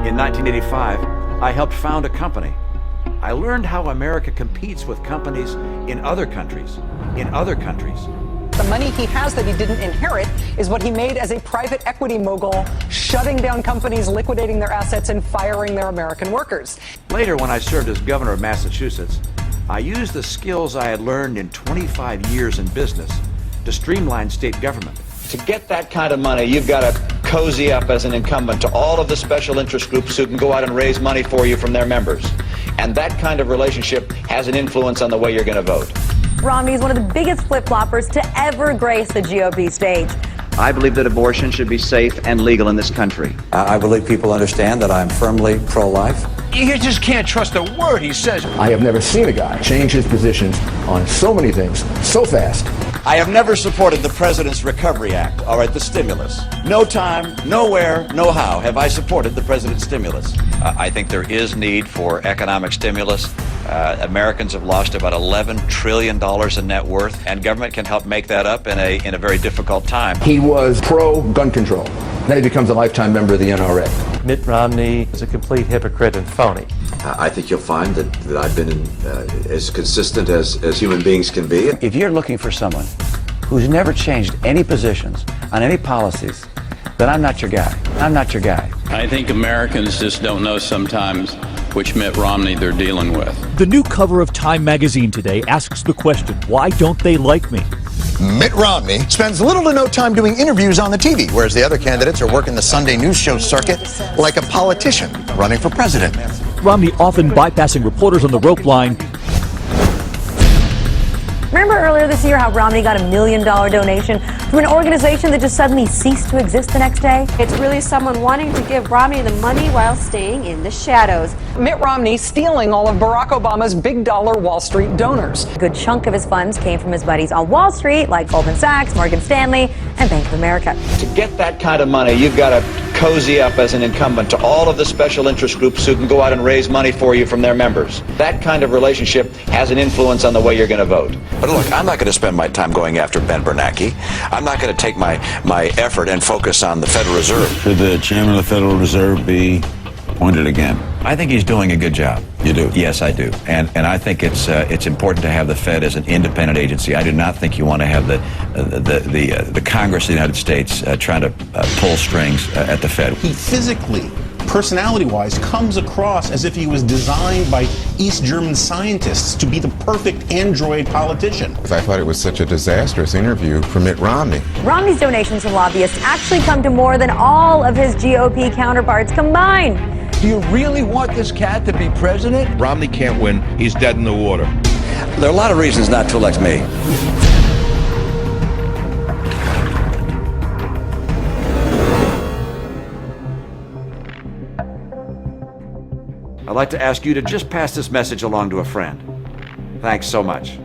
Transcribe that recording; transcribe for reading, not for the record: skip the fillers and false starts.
In 1985, I helped found a company. I learned how America competes with companies in other countries. The money he has that he didn't inherit is what he made as a private equity mogul, shutting down companies, liquidating their assets, and firing their American workers. Later, when I served as governor of Massachusetts, I used the skills I had learned in 25 years in business to streamline state government. To get that kind of money, you've got to cozy up as an incumbent to all of the special interest groups who can go out and raise money for you from their members. And that kind of relationship has an influence on the way you're going to vote. Romney is one of the biggest flip-floppers to ever grace the GOP stage. I believe that abortion should be safe and legal in this country. I believe people understand that I'm firmly pro-life. You just can't trust a word he says. I have never seen a guy change his positions on so many things so fast. I have never supported the President's Recovery Act, all right, the stimulus. No time, nowhere, no how have I supported the President's stimulus. I think there is need for economic stimulus. Americans have lost about $11 trillion in net worth, and government can help make that up in a very difficult time. He was pro-gun control. Then he becomes a lifetime member of the NRA. Mitt Romney is a complete hypocrite and phony. I think you'll find that I've been as consistent as human beings can be. If you're looking for someone who's never changed any positions on any policies, then I'm not your guy. I'm not your guy. I think Americans just don't know sometimes which Mitt Romney they're dealing with. The new cover of Time magazine today asks the question, why don't they like me? Mitt Romney spends little to no time doing interviews on the TV, whereas the other candidates are working the Sunday news show circuit like a politician running for president. Romney often bypassing reporters on the rope line. Remember earlier this year how Romney got $1 million donation from an organization that just suddenly ceased to exist the next day? It's really someone wanting to give Romney the money while staying in the shadows. Mitt Romney stealing all of Barack Obama's big dollar Wall Street donors. A good chunk of his funds came from his buddies on Wall Street, like Goldman Sachs, Morgan Stanley, and Bank of America. To get that kind of money, you've got to cozy up as an incumbent to all of the special interest groups who can go out and raise money for you from their members. That kind of relationship has an influence on the way you're going to vote. But look, I'm not going to spend my time going after Ben Bernanke. I'm not going to take my effort and focus on the Federal Reserve. Should the chairman of the Federal Reserve be appointed again? I think he's doing a good job. You do? Yes, I do. And I think it's important to have the Fed as an independent agency. I do not think you want to have the Congress of the United States trying to pull strings at the Fed. He physically, personality-wise, comes across as if he was designed by East German scientists to be the perfect android politician. I thought it was such a disastrous interview for Mitt Romney. Romney's donations from lobbyists actually come to more than all of his GOP counterparts combined. Do you really want this cat to be president? Romney can't win. He's dead in the water. There are a lot of reasons not to elect me. I'd like to ask you to just pass this message along to a friend. Thanks so much.